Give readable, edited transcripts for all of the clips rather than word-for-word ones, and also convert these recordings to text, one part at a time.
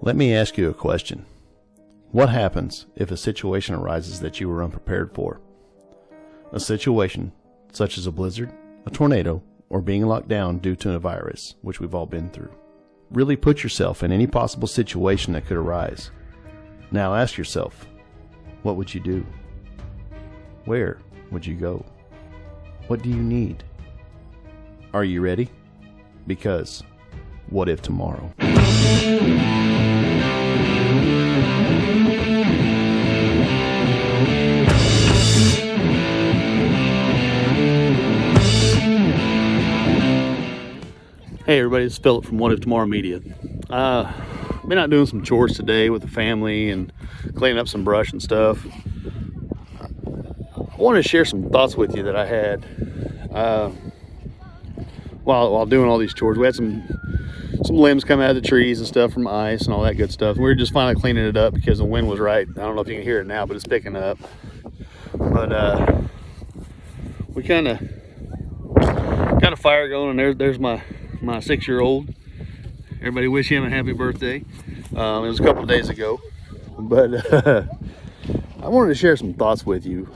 Let me ask you a question. What happens if a situation arises that you were unprepared for? A situation such as a blizzard, a tornado, or being locked down due to a virus, which we've all been through. Really put yourself in any possible situation that could arise. Now ask yourself, what would you do? Where would you go? What do you need? Are you ready? Because what if tomorrow? Hey everybody, it's Philip from What If Tomorrow Media. Been out doing some chores today with the family and cleaning up some brush and stuff. I wanted to share some thoughts with you that I had while doing all these chores. We had some limbs come out of the trees and stuff from ice and all that good stuff. We were just finally cleaning it up because the wind was right. I don't know if you can hear it now, but it's picking up. But we kind of got a fire going, and there's my 6-year-old. Everybody wish him a happy birthday. It was a couple of days ago, but I wanted to share some thoughts with you.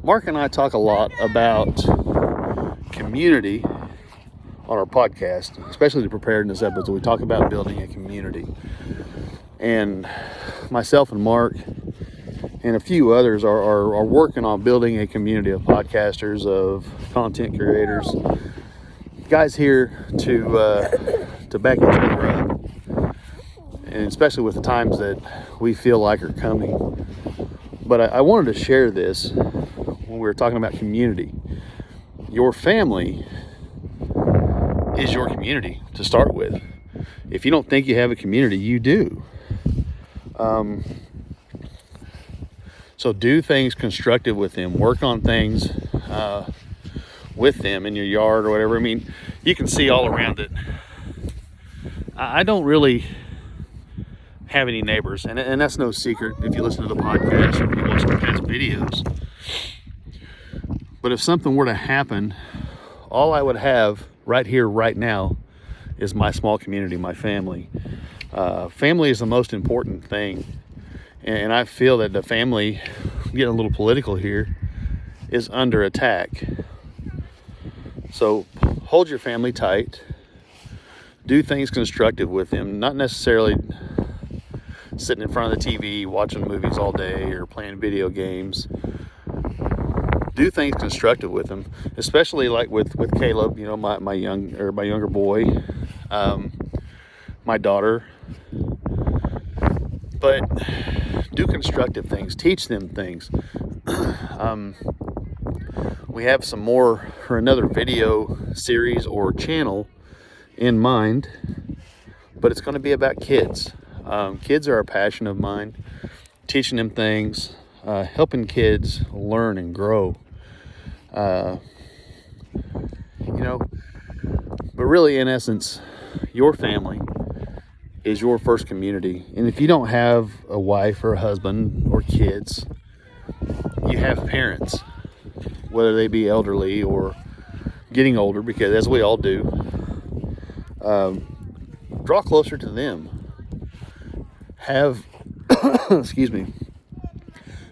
Mark and I talk a lot about community on our podcast, especially the preparedness episode. We talk about building a community, and myself and Mark and a few others are working on building a community of podcasters, of content creators, guys here to back each other up, and especially with the times that we feel like are coming. But I wanted to share this when we were talking about community. Your family is your community to start with. If you don't think you have a community, you do. So do things constructive with them. Work on things with them in your yard or whatever. I mean, you can see all around it. I don't really have any neighbors, and that's no secret if you listen to the podcast or if you watch the past videos. But if something were to happen, all I would have right here, right now, is my small community, my family. Family is the most important thing. And I feel that the family, getting a little political here, is under attack. So hold your family tight. Do things constructive with them. Not necessarily sitting in front of the TV watching movies all day or playing video games. Do things constructive with them, especially like with Caleb, you know, my younger boy, my daughter. But do constructive things. Teach them things. We have some more or another video series or channel in mind, but it's going to be about kids. Kids are a passion of mine. Teaching them things, helping kids learn and grow. But really, in essence, your family is your first community. And if you don't have a wife or a husband or kids, you have parents, whether they be elderly or getting older, because as we all do, draw closer to them. Have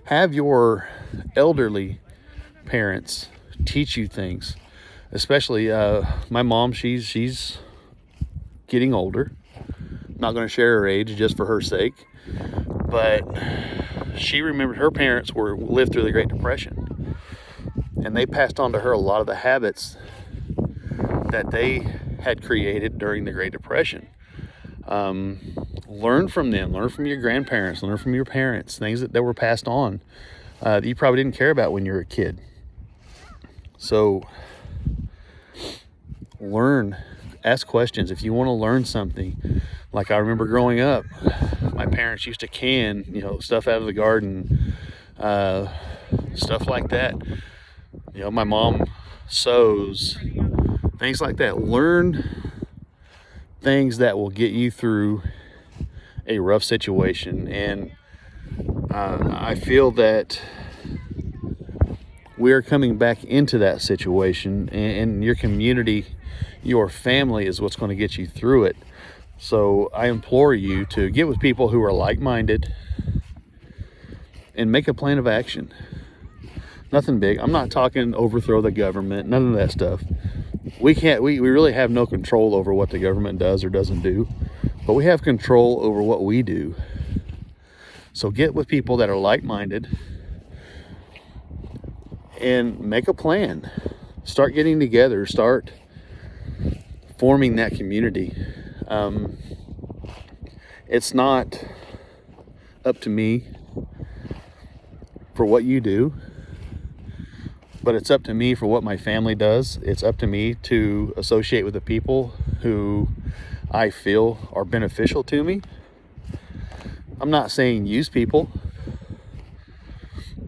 have your elderly parents teach you things, especially my mom. She's getting older. Not going to share her age just for her sake, but she remembered her parents lived through the Great Depression, and they passed on to her a lot of the habits that they had created during the Great Depression. Learn from them. Learn from your grandparents. Learn from your parents. Things that were passed on that you probably didn't care about when you were a kid. So learn. Ask questions. If you want to learn something, like I remember growing up, my parents used to can, stuff out of the garden, stuff like that. My mom sews, things like that. Learn things that will get you through a rough situation. And I feel that we are coming back into that situation, and your community, your family is what's going to get you through it. So I implore you to get with people who are like-minded and make a plan of action. Nothing big. I'm not talking overthrow the government, none of that stuff. We really have no control over what the government does or doesn't do, but we have control over what we do. So get with people that are like-minded and make a plan. Start getting together, start forming that community. It's not up to me for what you do, but it's up to me for what my family does. It's up to me to associate with the people who I feel are beneficial to me. I'm not saying use people,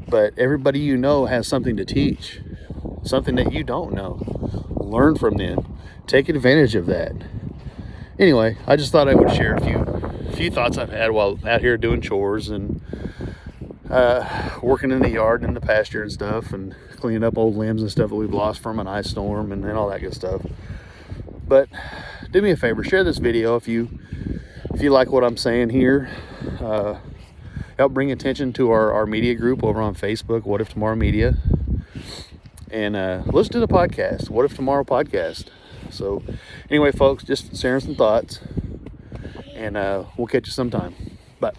but everybody you know has something to teach, something that you don't know. Learn from them. Take advantage of that. Anyway, I just thought I would share a few thoughts I've had while out here doing chores and working in the yard and in the pasture and stuff, and cleaning up old limbs and stuff that we've lost from an ice storm and all that good stuff. But do me a favor, share this video if you like what I'm saying here. Help bring attention to our media group over on Facebook, What If Tomorrow Media, and listen to the podcast, What If Tomorrow Podcast. So anyway, folks, just sharing some thoughts, and we'll catch you sometime. Bye.